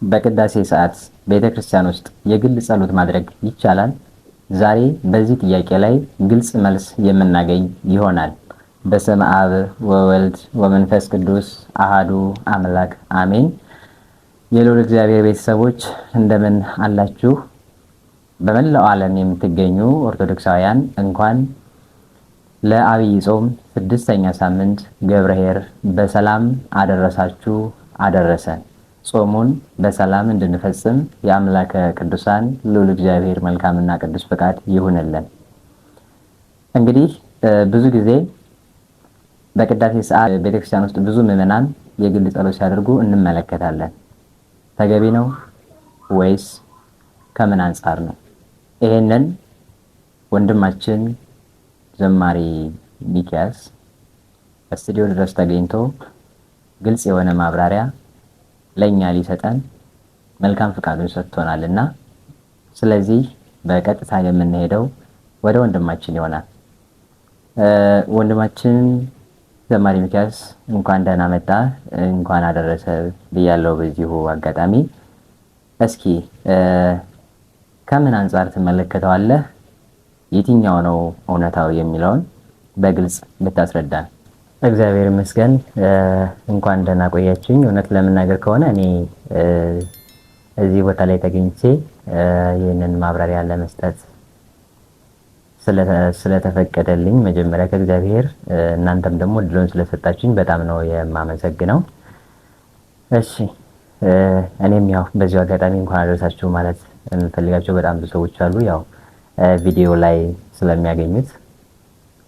በቅዳሴ ሰዓት ቤተክርስቲያን ውስጥ የግል ጸሎት ማድረግ ይቻላል? ዛሬ በዚህ ጥያቄ ላይ ግልጽ መልስ የምናገኝ ይሆናል። በስመ አብ ወወልድ ወመንፈስ ቅዱስ አሃዱ አምላክ አሜን። የልዑል እግዚአብሔር ቤተሰቦች እንደምን አላችሁ? በመላው ዓለም የምትገኙ ኦርቶዶክሳውያን እንኳን ለዐቢይ ጾም 6ኛ ሳምንት ገብርኄር በሰላም አደረሳችሁ አደረሰን። ጾሙን በሰላም እንድንፈጽም የአምላከ ቅዱሳን ልዑል እግዚአብሔር መልካምና ቅዱስ ፈቃድ ይሁንልን። እንግዲህ ብዙ ጊዜ በቅዳሴ ሰዓት ቤተክርስቲያን ውስጥ ብዙ ምዕመናን የግል ጸሎት ሲያደርጉ እንመለከታለን። ተገቢ ነው ወይስ ከምን አንጻር ነው? ይሄንን ወንድማችን ዘማሪ ሚኪያስ ስቱዲዮ ድረስ ተገኝቶ ግልጽ የሆነ ማብራሪያ ለኛ ሊሰጠን መልካም ፍቃዱን ሰጥቶናልና ስለዚህ በቀጥታ የምንሄደው ወደ ወንድማችን ይሆናል። ወንድማችን ዘማሪ ሚኪያስ እንኳን ደህና መጣ፣ እንኳን አደረሰ ብያለሁ። በዚሁ አጋጣሚ እስኪ ከምን አንጻር ትመለከተዋለህ? የትኛው ነው እውነታው የሚለውን በግልጽ ብታስረዳን። እግዚአብሔር ይመስገን። እንኳን ደህና ቆያችሁኝ። እውነት ለመናገር ከሆነ እኔ እዚህ ቦታ ላይ ተገኝቼ ይህንን ማብራሪያ ለመስጠት ስለተፈቀደልኝ መጀመሪያ ከእግዚአብሔር እናንተም ደግሞ እድሉን ስለሰጣችሁኝ በጣም ነው የማመሰግነው። እሺ እኔም ያው በዚሁ አጋጣሚ እንኳን አደረሳችሁ ማለት የምፈልጋቸው በጣም ብዙ ሰዎች አሉ። ያው ቪዲዮ ላይ ስለሚያገኙት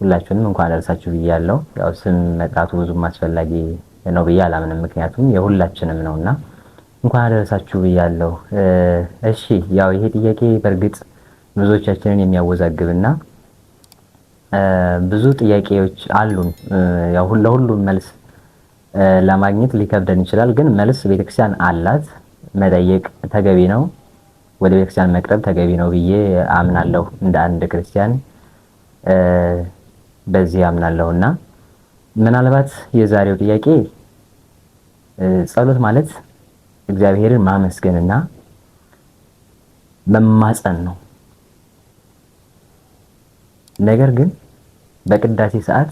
ሁላችሁንም እንኳን አደረሳችሁ ብያለሁ። ያው ስም መጥራቱ ብዙም አስፈላጊ ነው ብዬ አላምንም፣ ምክንያቱም የሁላችንም ነውና እንኳን አደረሳችሁ ብያለሁ። እሺ ያው ይሄ ጥያቄ በእርግጥ ብዙዎቻችንን የሚያወዛግብና ብዙ ጥያቄዎች አሉን። ያው ለሁሉም መልስ ለማግኘት ሊከብደን ይችላል፣ ግን መልስ ቤተክርስቲያን አላት። መጠየቅ ተገቢ ነው፣ ወደ ቤተክርስቲያን መቅረብ ተገቢ ነው ብዬ አምናለሁ። እንደ አንድ ክርስቲያን በዚህ አምናለሁና ምናልባት የዛሬው ጥያቄ ጸሎት ማለት እግዚአብሔርን ማመስገንና መማፀን ነው። ነገር ግን በቅዳሴ ሰዓት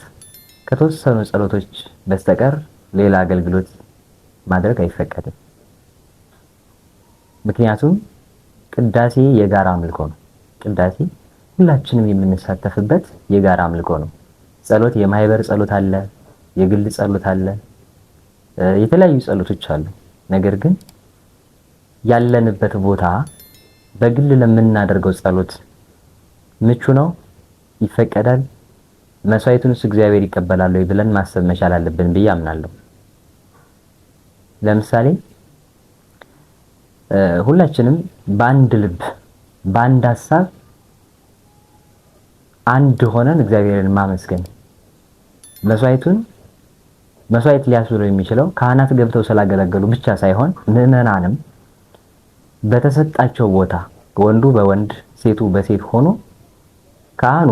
ከተወሰኑ ጸሎቶች በስተቀር ሌላ አገልግሎት ማድረግ አይፈቀድም። ምክንያቱም ቅዳሴ የጋራ አምልኮ ነው። ቅዳሴ ሁላችንም የምንሳተፍበት የጋራ አምልኮ ነው። ጸሎት የማህበር ጸሎት አለ፣ የግል ጸሎት አለ፣ የተለያዩ ጸሎቶች አሉ። ነገር ግን ያለንበት ቦታ በግል ለምናደርገው ጸሎት ምቹ ነው? ይፈቀዳል? መስዋዕቱንስ እግዚአብሔር ይቀበላል ወይ ብለን ማሰብ መቻል አለብን ብዬ አምናለሁ። ለምሳሌ ሁላችንም በአንድ ልብ በአንድ ሐሳብ አንድ ሆነን እግዚአብሔርን ማመስገን መስዋዕት ሊያስብለው የሚችለው ካህናት ገብተው ስላገለገሉ ብቻ ሳይሆን ምዕመናንም በተሰጣቸው ቦታ ወንዱ በወንድ ሴቱ በሴት ሆኖ ካህኑ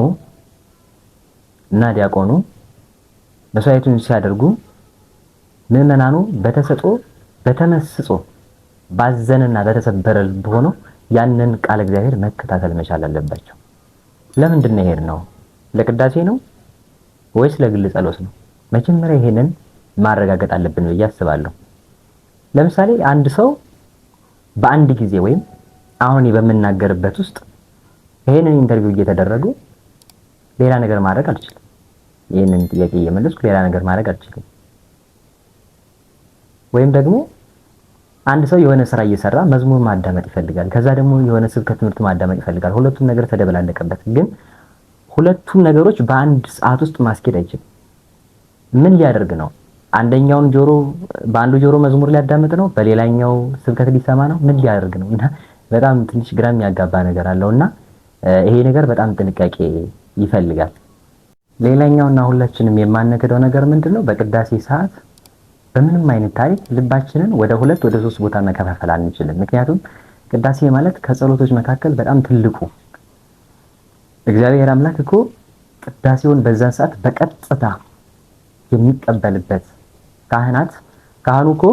እና ዲያቆኑ መስዋዕቱን ሲያደርጉ ምዕመናኑ በተሰጥኦ በተመስጾ ባዘነና በተሰበረ ልብ ሆኖ ያንን ቃል እግዚአብሔር መከታተል መቻል አለባቸው። ለምንድን ነው ይሄድ ነው? ለቅዳሴ ነው ወይስ ለግል ጸሎት ነው? መጀመሪያ ይሄንን ማረጋገጥ አለብን ብዬ አስባለሁ። ለምሳሌ አንድ ሰው በአንድ ጊዜ ወይም አሁን በምናገርበት ውስጥ ይሄንን ኢንተርቪው እየተደረገ ሌላ ነገር ማድረግ አልችልም። ይሄንን ጥያቄ እየመለስኩ ሌላ ነገር ማድረግ አልችልም። ወይም ደግሞ አንድ ሰው የሆነ ስራ እየሰራ መዝሙር ማዳመጥ ይፈልጋል፣ ከዛ ደግሞ የሆነ ስብከት ትምህርት ማዳመጥ ይፈልጋል። ሁለቱም ነገር ተደበላለቀበት። ግን ሁለቱም ነገሮች በአንድ ሰዓት ውስጥ ማስኬድ አይችልም። ምን ሊያደርግ ነው? አንደኛውን ጆሮ በአንዱ ጆሮ መዝሙር ሊያዳምጥ ነው፣ በሌላኛው ስብከት ሊሰማ ነው። ምን ሊያደርግ ነው? እና በጣም ትንሽ ግራ የሚያጋባ ነገር አለውና ይሄ ነገር በጣም ጥንቃቄ ይፈልጋል። ሌላኛውና ሁላችንም የማንነግደው ነገር ምንድነው? በቅዳሴ ሰዓት በምንም አይነት ታሪክ ልባችንን ወደ ሁለት ወደ ሶስት ቦታ መከፋፈል አንችልም። ምክንያቱም ቅዳሴ ማለት ከጸሎቶች መካከል በጣም ትልቁ እግዚአብሔር አምላክ እኮ ቅዳሴውን በዛን ሰዓት በቀጥታ የሚቀበልበት ካህኑ እኮ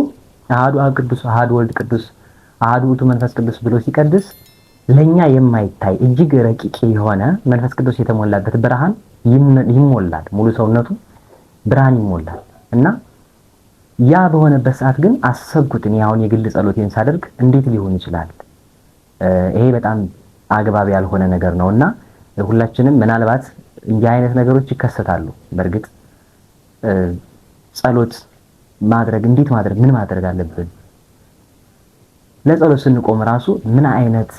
አሐዱ አብ ቅዱስ አሐዱ ወልድ ቅዱስ አሐዱ ውእቱ መንፈስ ቅዱስ ብሎ ሲቀድስ ለኛ የማይታይ እጅግ ረቂቅ የሆነ መንፈስ ቅዱስ የተሞላበት ብርሃን ይሞላል። ሙሉ ሰውነቱ ብርሃን ይሞላል እና ያ በሆነበት ሰዓት ግን አሰብኩት እኔ አሁን የግል ጸሎቴን ሳደርግ እንዴት ሊሆን ይችላል? ይሄ በጣም አግባብ ያልሆነ ነገር ነውና ሁላችንም ምናልባት እንዲህ አይነት ነገሮች ይከሰታሉ። በእርግጥ ጸሎት ማድረግ ምን ማድረግ አለብን? ለጸሎት ስንቆም ራሱ ምን አይነት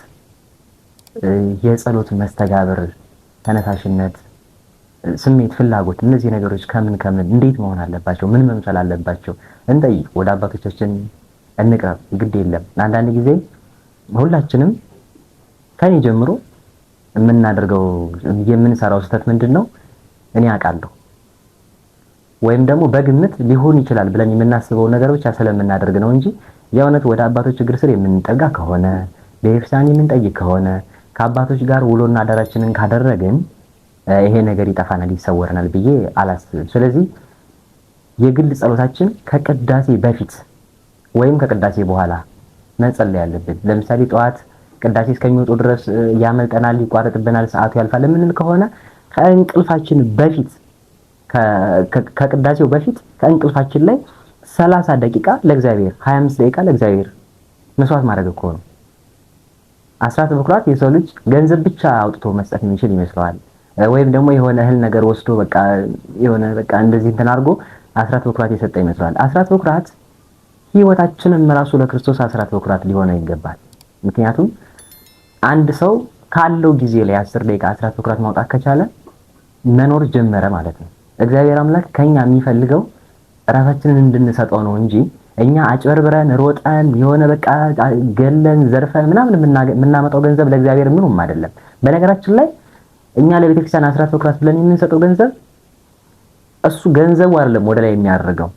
የጸሎት መስተጋብር፣ ተነሳሽነት፣ ስሜት፣ ፍላጎት እነዚህ ነገሮች ከምን እንዴት መሆን አለባቸው? ምን መምሰል አለባቸው? እንጠይቅ፣ ወደ አባቶቻችን እንቅረብ። ግድ የለም አንዳንድ ጊዜ ሁላችንም ከኔ ጀምሮ የምንሰራው ስህተት ምንድነው? እኔ አውቃለሁ ወይም ደግሞ በግምት ሊሆን ይችላል ብለን የምናስበው ነገር ብቻ ስለምናደርግ ነው እንጂ የእውነት ወደ አባቶች እግር ስር የምንጠጋ ከሆነ በኤፍሳን የምንጠይቅ ከሆነ ከአባቶች ጋር ውሎና አዳራችንን ካደረግን ይሄ ነገር ይጠፋናል፣ ይሰወረናል ብዬ አላስብም። ስለዚህ የግል ጸሎታችን ከቅዳሴ በፊት ወይም ከቅዳሴ በኋላ መጸለይ ያለብን። ለምሳሌ ጠዋት ቅዳሴ እስከሚወጡ ድረስ ያመልጠናል፣ ይቋረጥብናል፣ ሰዓቱ ያልፋል የምንል ከሆነ ከእንቅልፋችን በፊት ከቅዳሴው በፊት ከእንቅልፋችን ላይ 30 ደቂቃ ለእግዚአብሔር 25 ደቂቃ ለእግዚአብሔር መስዋዕት ማድረግ እኮ ነው። አስራት በኩራት የሰው ልጅ ገንዘብ ብቻ አውጥቶ መስጠት የሚችል ይመስለዋል። ወይም ደግሞ የሆነ እህል ነገር ወስዶ በቃ እንደዚህ እንትን አድርጎ አስራት በኩራት የሰጠ ይመስለዋል። አስራት በኩራት ህይወታችንም ራሱ ለክርስቶስ አስራት በኩራት ሊሆነው ይገባል። ምክንያቱም አንድ ሰው ካለው ጊዜ ላይ 10 ደቂቃ አስራት በኩራት ማውጣት ከቻለ መኖር ጀመረ ማለት ነው። እግዚአብሔር አምላክ ከኛ የሚፈልገው ራሳችንን እንድንሰጠው ነው እንጂ እኛ አጭበርብረን ሮጠን የሆነ በቃ ገለን ዘርፈን ምናምን የምናመጣው ገንዘብ ለእግዚአብሔር ምንም አይደለም። በነገራችን ላይ እኛ ለቤተክርስቲያን አስራት በኩራት ብለን የምንሰጠው ገንዘብ እሱ ገንዘቡ አይደለም ወደ ላይ የሚያደርገው።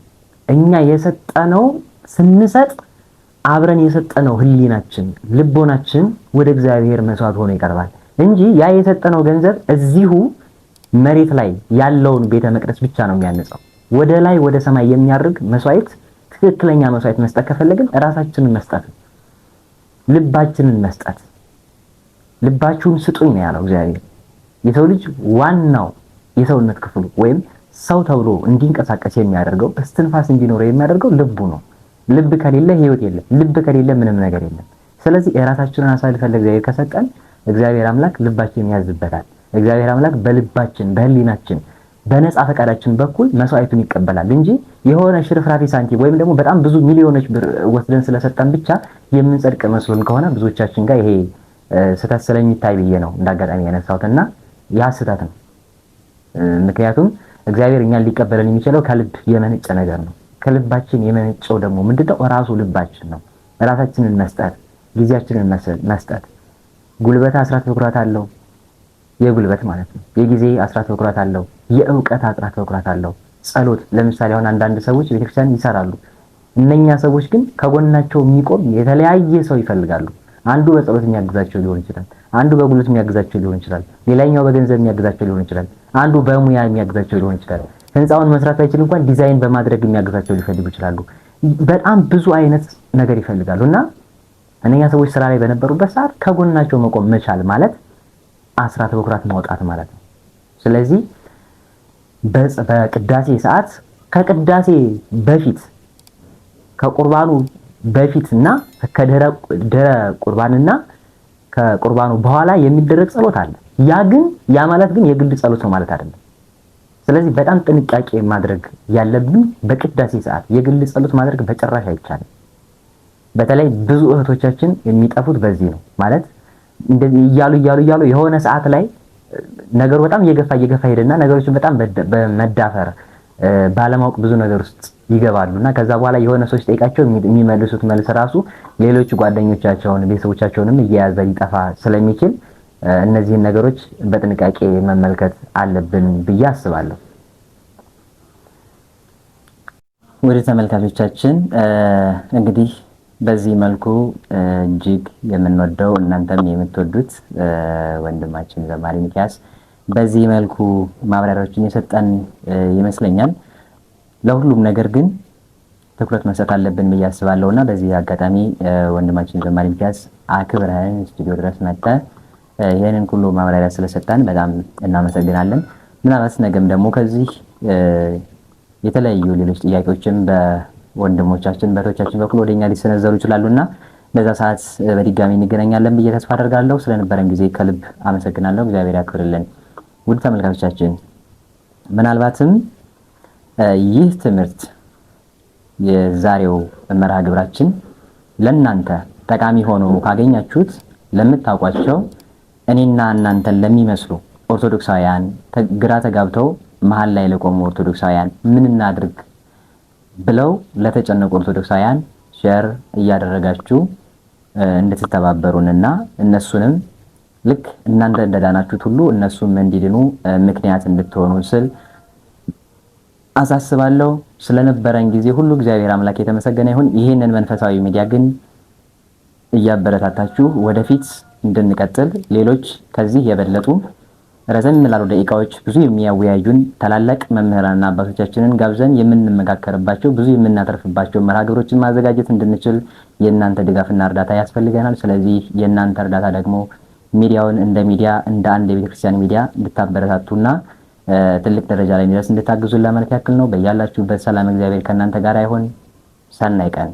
እኛ የሰጠነው ስንሰጥ አብረን የሰጠነው ህሊናችን፣ ልቦናችን ወደ እግዚአብሔር መስዋዕት ሆኖ ይቀርባል እንጂ ያ የሰጠነው ገንዘብ እዚሁ መሬት ላይ ያለውን ቤተ መቅደስ ብቻ ነው የሚያነጻው። ወደ ላይ ወደ ሰማይ የሚያርግ መስዋዕት፣ ትክክለኛ መስዋዕት መስጠት ከፈለግን ራሳችንን መስጠት፣ ልባችንን መስጠት። ልባችሁን ስጡኝ ነው ያለው እግዚአብሔር። የሰው ልጅ ዋናው የሰውነት ክፍሉ ወይም ሰው ተብሎ እንዲንቀሳቀስ የሚያደርገው እስትንፋስ እንዲኖረው የሚያደርገው ልቡ ነው። ልብ ከሌለ ህይወት የለም። ልብ ከሌለ ምንም ነገር የለም። ስለዚህ የራሳችንን አሳልፈን ለእግዚአብሔር ከሰጠን እግዚአብሔር አምላክ ልባችንን ያዝበታል። እግዚአብሔር አምላክ በልባችን በህሊናችን በነፃ ፈቃዳችን በኩል መስዋዕቱን ይቀበላል እንጂ የሆነ ሽርፍራፊ ሳንቲም ወይም ደግሞ በጣም ብዙ ሚሊዮኖች ብር ወስደን ስለሰጠን ብቻ የምንጸድቅ መስሎን ከሆነ ብዙዎቻችን ጋር ይሄ ስህተት ስለሚታይ ብዬ ነው እንዳጋጣሚ ያነሳሁትና ያ ስህተት ነው። ምክንያቱም እግዚአብሔር እኛን ሊቀበለን የሚችለው ከልብ የመነጨ ነገር ነው። ከልባችን የመነጨው ደግሞ ምንድነው? ራሱ ልባችን ነው። ራሳችንን መስጠት፣ ጊዜያችንን መስጠት። ጉልበት አስራት በኩራት አለው፣ የጉልበት ማለት ነው። የጊዜ አስራት በኩራት አለው፣ የእውቀት አስራት በኩራት አለው። ጸሎት ለምሳሌ አሁን አንዳንድ ሰዎች ቤተክርስቲያን ይሰራሉ። እነኛ ሰዎች ግን ከጎናቸው የሚቆም የተለያየ ሰው ይፈልጋሉ። አንዱ በጸሎት የሚያግዛቸው ሊሆን ይችላል፣ አንዱ በጉልበት የሚያግዛቸው ሊሆን ይችላል፣ ሌላኛው በገንዘብ የሚያግዛቸው ሊሆን ይችላል፣ አንዱ በሙያ የሚያግዛቸው ሊሆን ይችላል። ህንጻውን መስራት አይችል እንኳን ዲዛይን በማድረግ የሚያግዛቸው ሊፈልጉ ይችላሉ። በጣም ብዙ አይነት ነገር ይፈልጋሉ እና እነኛ ሰዎች ስራ ላይ በነበሩበት ሰዓት ከጎናቸው መቆም መቻል ማለት አስራት በኩራት ማውጣት ማለት ነው። ስለዚህ በቅዳሴ ሰዓት ከቅዳሴ በፊት ከቁርባኑ በፊትና ከድህረ ቁርባንና ከቁርባኑ በኋላ የሚደረግ ጸሎት አለ። ያ ማለት ግን የግል ጸሎት ነው ማለት አይደለም። ስለዚህ በጣም ጥንቃቄ ማድረግ ያለብን በቅዳሴ ሰዓት የግል ጸሎት ማድረግ በጭራሽ አይቻልም። በተለይ ብዙ እህቶቻችን የሚጠፉት በዚህ ነው። ማለት እንደዚህ እያሉ የሆነ ሰዓት ላይ ነገሩ በጣም እየገፋ ሄደና ነገሮችን በጣም በመዳፈር ባለማወቅ ብዙ ነገር ውስጥ ይገባሉና ከዛ በኋላ የሆነ ሰዎች ጠይቃቸው የሚመልሱት መልስ ራሱ ሌሎች ጓደኞቻቸውን ቤተሰቦቻቸውንም እየያዘ ሊጠፋ ስለሚችል እነዚህን ነገሮች በጥንቃቄ መመልከት አለብን ብዬ አስባለሁ። ወደ ተመልካቾቻችን እንግዲህ በዚህ መልኩ እጅግ የምንወደው እናንተም የምትወዱት ወንድማችን ዘማሪ ሚኪያስ በዚህ መልኩ ማብራሪያዎችን የሰጠን ይመስለኛል። ለሁሉም ነገር ግን ትኩረት መስጠት አለብን ብዬ አስባለሁና በዚህ አጋጣሚ ወንድማችን ዘማሪ ሚኪያስ አክብረን ስቱዲዮ ድረስ መጥተህ ይሄንን ሁሉ ማብራሪያ ስለሰጠን በጣም እናመሰግናለን። ምናልባት ነገም ደግሞ ከዚህ የተለያዩ ሌሎች ጥያቄዎችም በወንድሞቻችን በእህቶቻችን በኩል ወደኛ ሊሰነዘሩ ይችላሉና በዛ ሰዓት በድጋሚ እንገናኛለን ብዬ ተስፋ አደርጋለሁ። ስለነበረን ጊዜ ከልብ አመሰግናለሁ። እግዚአብሔር ያክብርልን። ውድ ተመልካቾቻችን ምናልባትም ይህ ትምህርት የዛሬው መርሃ ግብራችን ለእናንተ ጠቃሚ ሆኖ ካገኛችሁት ለምታውቋቸው እኔና እናንተን ለሚመስሉ ኦርቶዶክሳውያን ግራ ተጋብተው መሀል ላይ ለቆሙ ኦርቶዶክሳውያን ምን እናድርግ ብለው ለተጨነቁ ኦርቶዶክሳውያን ሼር እያደረጋችሁ እንድትተባበሩንና እነሱንም ልክ እናንተ እንደዳናችሁት ሁሉ እነሱም እንዲድኑ ምክንያት እንድትሆኑ ስል አሳስባለሁ። ስለነበረን ጊዜ ሁሉ እግዚአብሔር አምላክ የተመሰገነ ይሁን። ይህንን መንፈሳዊ ሚዲያ ግን እያበረታታችሁ ወደፊት እንድንቀጥል ሌሎች ከዚህ የበለጡ ረዘም ላሉ ደቂቃዎች ብዙ የሚያወያዩን ታላላቅ መምህራንና አባቶቻችንን ጋብዘን የምንመካከርባቸው ብዙ የምናተርፍባቸው መርሃ ግብሮችን ማዘጋጀት እንድንችል የእናንተ ድጋፍና እርዳታ ያስፈልገናል። ስለዚህ የእናንተ እርዳታ ደግሞ ሚዲያውን እንደ ሚዲያ እንደ አንድ የቤተክርስቲያን ሚዲያ እንድታበረታቱና ትልቅ ደረጃ ላይ እንዲደርስ እንድታግዙን ለማለት ያክል ነው። በያላችሁበት ሰላም እግዚአብሔር ከእናንተ ጋር ይሁን። ሰናይ ቀን